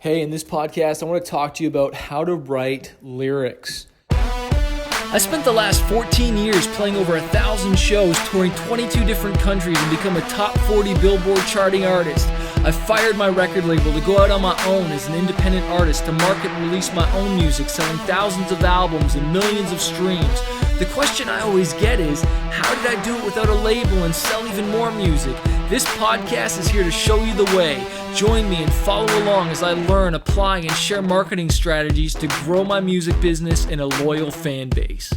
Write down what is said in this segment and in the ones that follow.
Hey, in this podcast, I want to talk to you about how to write lyrics. I spent the last 14 years playing over 1,000 shows, touring 22 different countries, and become a top 40 Billboard charting artist. I fired my record label to go out on my own as an independent artist to market and release my own music, selling thousands of albums and millions of streams. The question I always get is, how did I do it without a label and sell even more music? This podcast is here to show you the way. Join me and follow along as I learn, apply, and share marketing strategies to grow my music business and a loyal fan base.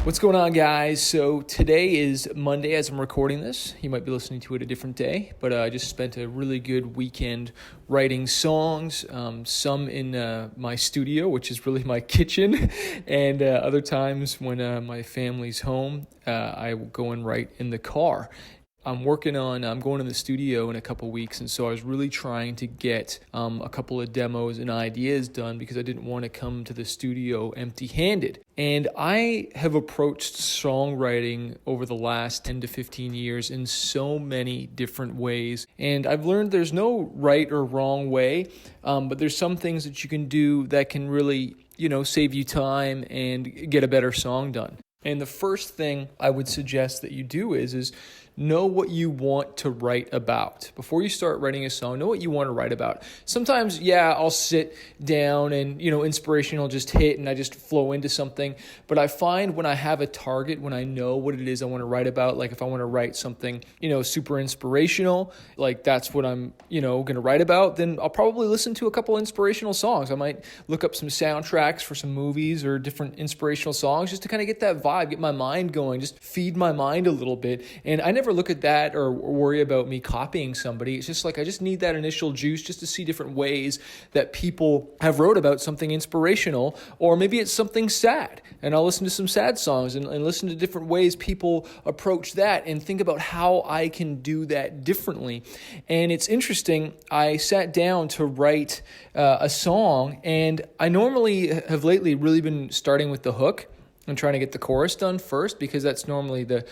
What's going on, guys? So today is Monday as I'm recording this. You might be listening to it a different day, but I just spent a really good weekend writing songs, some in my studio, which is really my kitchen, and other times when my family's home, I will go and write in the car. I'm going to the studio in a couple weeks, and so I was really trying to get a couple of demos and ideas done because I didn't want to come to the studio empty-handed. And I have approached songwriting over the last 10 to 15 years in so many different ways, and I've learned there's no right or wrong way, but there's some things that you can do that can really, save you time and get a better song done. And the first thing I would suggest that you do is know what you want to write about. Before you start writing a song, know what you want to write about. Sometimes, I'll sit down and, inspiration will just hit and I just flow into something. But I find when I have a target, when I know what it is I want to write about, like if I want to write something, super inspirational, like that's what I'm, going to write about, then I'll probably listen to a couple inspirational songs. I might look up some soundtracks for some movies or different inspirational songs just to kind of get that vibe, get my mind going, just feed my mind a little bit. And I never look at that or worry about me copying somebody. It's just like I just need that initial juice just to see different ways that people have wrote about something inspirational, or maybe it's something sad. And I'll listen to some sad songs and listen to different ways people approach that and think about how I can do that differently. And it's interesting, I sat down to write a song, and I normally have lately really been starting with the hook and trying to get the chorus done first, because that's normally the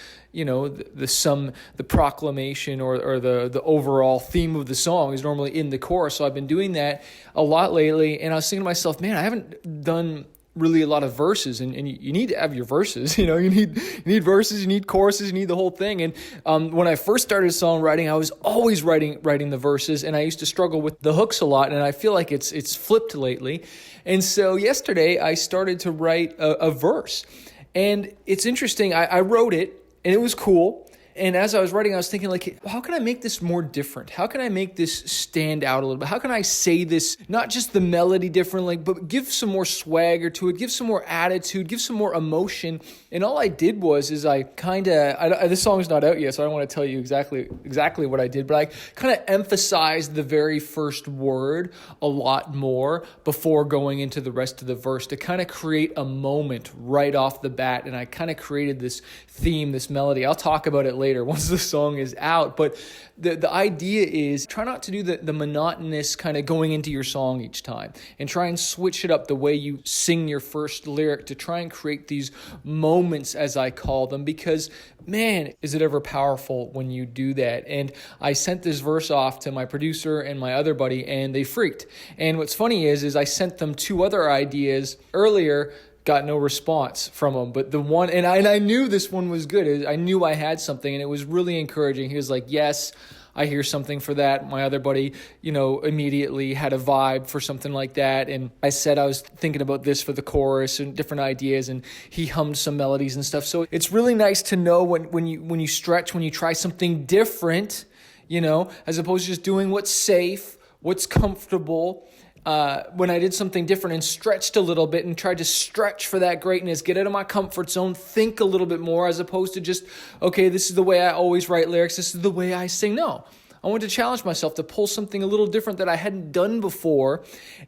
proclamation or the overall theme of the song is normally in the chorus. So I've been doing that a lot lately, and I was thinking to myself, man, I haven't done really a lot of verses, and you need to have your verses. You need verses, you need choruses, you need the whole thing. And when I first started songwriting, I was always writing the verses, and I used to struggle with the hooks a lot, and I feel like it's flipped lately. And so yesterday I started to write a verse, and it's interesting. I wrote it, and it was cool. And as I was writing, I was thinking, like, how can I make this more different? How can I make this stand out a little bit? How can I say this, not just the melody differently, but give some more swagger to it, give some more attitude, give some more emotion? And all I did was I this song's not out yet, so I don't want to tell you exactly what I did, but I kind of emphasized the very first word a lot more before going into the rest of the verse to kind of create a moment right off the bat. And I kind of created this theme, this melody. I'll talk about it later once the song is out, but the idea is try not to do the monotonous kind of going into your song each time, and try and switch it up the way you sing your first lyric to try and create these moments, as I call them, because man, is it ever powerful when you do that. And I sent this verse off to my producer and my other buddy, and they freaked. And what's funny is I sent them two other ideas earlier, got no response from him, but the one, and I knew this one was good. I knew I had something, and it was really encouraging. He was like, yes, I hear something for that. My other buddy, immediately had a vibe for something like that. And I said I was thinking about this for the chorus and different ideas, and he hummed some melodies and stuff. So it's really nice to know when you stretch, when you try something different, as opposed to just doing what's safe, what's comfortable. When I did something different and stretched a little bit and tried to stretch for that greatness, get out of my comfort zone, think a little bit more, as opposed to just, okay, this is the way I always write lyrics, this is the way I sing. No, I wanted to challenge myself to pull something a little different that I hadn't done before,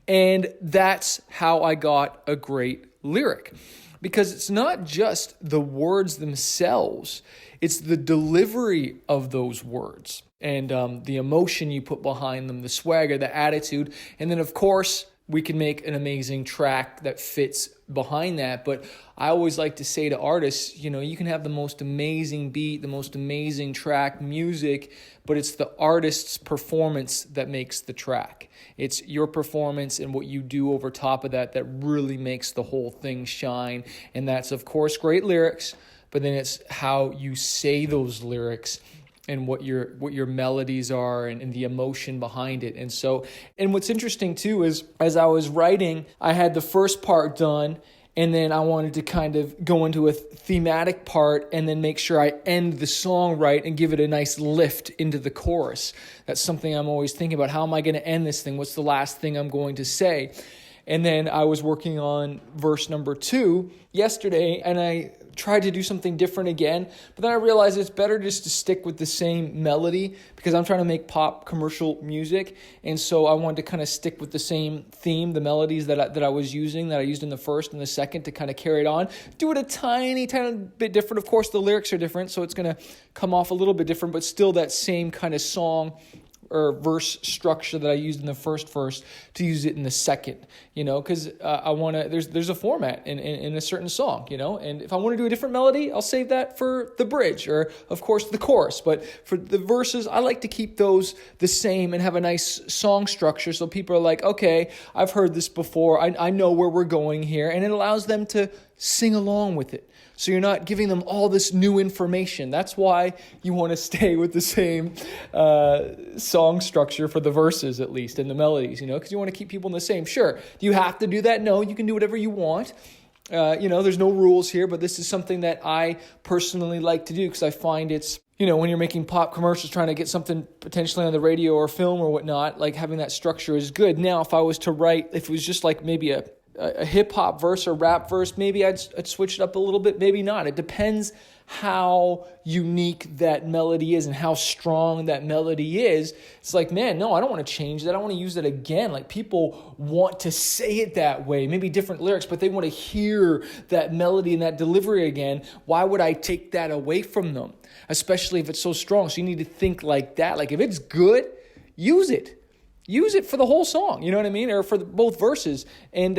and that's how I got a great lyric. Because it's not just the words themselves, it's the delivery of those words. And the emotion you put behind them, the swagger, the attitude. And then, of course, we can make an amazing track that fits behind that. But I always like to say to artists, you can have the most amazing beat, the most amazing track, music, but it's the artist's performance that makes the track. It's your performance and what you do over top of that really makes the whole thing shine. And that's, of course, great lyrics, but then it's how you say those lyrics and what your melodies are and the emotion behind it. And what's interesting too is, as I was writing, I had the first part done, and then I wanted to kind of go into a thematic part and then make sure I end the song right and give it a nice lift into the chorus. That's something I'm always thinking about. How am I going to end this thing? What's the last thing I'm going to say? And then I was working on verse number 2 yesterday, and I tried to do something different again, but then I realized it's better just to stick with the same melody because I'm trying to make pop commercial music, and so I wanted to kind of stick with the same theme, the melodies that I was using, that I used in the first and the second, to kind of carry it on. Do it a tiny bit different. Of course, the lyrics are different, so it's going to come off a little bit different, but still that same kind of song or verse structure that I used in the first verse to use it in the second, because I want to, there's a format in a certain song, and if I want to do a different melody, I'll save that for the bridge or, of course, the chorus. But for the verses, I like to keep those the same and have a nice song structure so people are like, okay, I've heard this before. I know where we're going here, and it allows them to sing along with it. So you're not giving them all this new information. That's why you want to stay with the same song structure for the verses, at least, and the melodies, because you want to keep people in the same. Sure, do you have to do that? No, you can do whatever you want. There's no rules here, but this is something that I personally like to do because I find it's, when you're making pop commercials, trying to get something potentially on the radio or film or whatnot, like having that structure is good. Now, if I was to write, if it was just like maybe a hip-hop verse or rap verse, maybe I'd switch it up a little bit, maybe not. It depends how unique that melody is and how strong that melody is. It's like, man, no, I don't want to change that. I want to use it again. Like, people want to say it that way, maybe different lyrics, but they want to hear that melody and that delivery again. Why would I take that away from them? Especially if it's so strong. So you need to think like that. Like, if it's good, use it. Use it for the whole song, you know what I mean? Or for both verses, and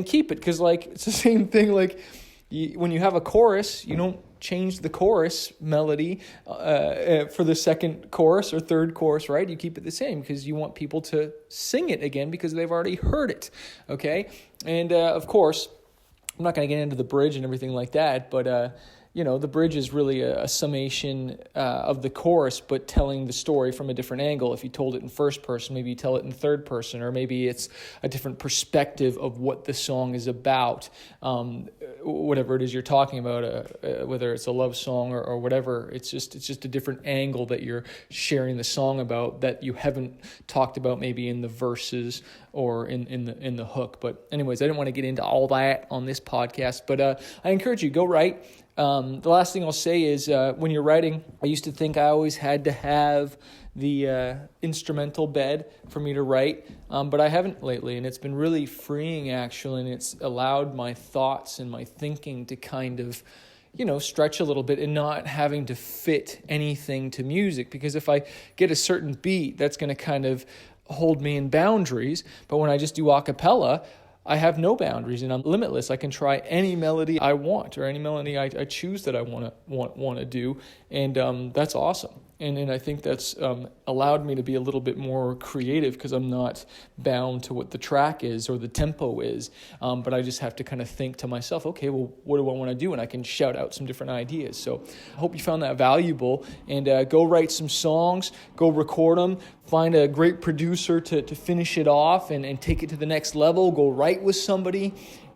keep it. Because, it's the same thing, when you have a chorus, you don't change the chorus melody for the second chorus or third chorus, right? You keep it the same because you want people to sing it again because they've already heard it, okay? And, of course, I'm not going to get into the bridge and everything like that, but the bridge is really a summation of the chorus, but telling the story from a different angle. If you told it in first person, maybe you tell it in third person, or maybe it's a different perspective of what the song is about, whatever it is you're talking about, whether it's a love song or whatever. It's just a different angle that you're sharing the song about that you haven't talked about maybe in the verses or in the hook. But anyways, I didn't want to get into all that on this podcast, but I encourage you, go write. The last thing I'll say is when you're writing, I used to think I always had to have the instrumental bed for me to write, but I haven't lately, and it's been really freeing, actually, and it's allowed my thoughts and my thinking to kind of, stretch a little bit and not having to fit anything to music, because if I get a certain beat, that's going to kind of hold me in boundaries, but when I just do a cappella, I have no boundaries and I'm limitless. I can try any melody I want or any melody I choose that I want to do, and that's awesome. And I think that's allowed me to be a little bit more creative because I'm not bound to what the track is or the tempo is, but I just have to kind of think to myself, okay, well, what do I want to do? And I can shout out some different ideas. So I hope you found that valuable, and go write some songs, go record them, find a great producer to finish it off and take it to the next level, go write with somebody.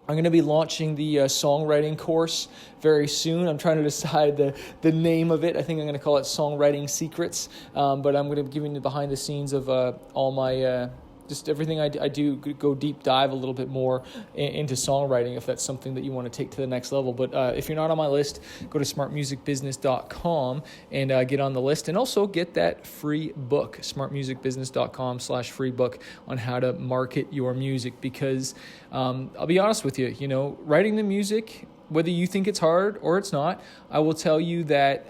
I'm going to be launching the songwriting course very soon. I'm trying to decide the name of it. I think I'm going to call it Songwriting Secrets, but I'm going to be giving you behind the scenes of all my just everything I do, go deep dive a little bit more into songwriting if that's something that you want to take to the next level. But if you're not on my list, go to smartmusicbusiness.com and get on the list, and also get that free book, smartmusicbusiness.com/free book on how to market your music, because I'll be honest with you, writing the music, whether you think it's hard or it's not, I will tell you that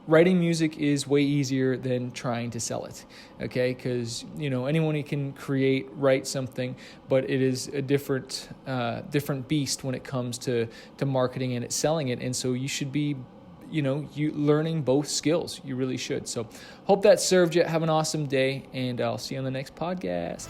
writing music is way easier than trying to sell it, okay? Because, anyone can write something, but it is a different beast when it comes to marketing and selling it. And so you should be, you learning both skills. You really should. So hope that served you. Have an awesome day, and I'll see you on the next podcast.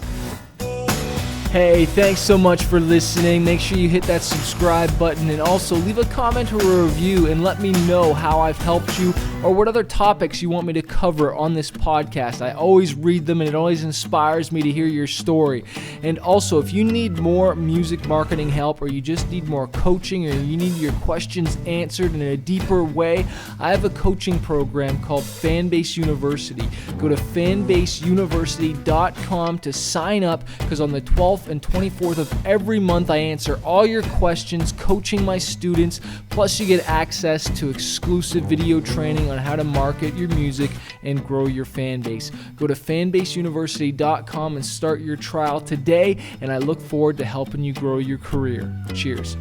Hey, thanks so much for listening. Make sure you hit that subscribe button and also leave a comment or a review and let me know how I've helped you or what other topics you want me to cover on this podcast. I always read them and it always inspires me to hear your story. And also, if you need more music marketing help or you just need more coaching or you need your questions answered in a deeper way, I have a coaching program called Fanbase University. Go to fanbaseuniversity.com to sign up, because on the 12th and 24th of every month I answer all your questions, coaching my students, plus you get access to exclusive video training on how to market your music and grow your fan base. Go to fanbaseuniversity.com and start your trial today, and I look forward to helping you grow your career. Cheers.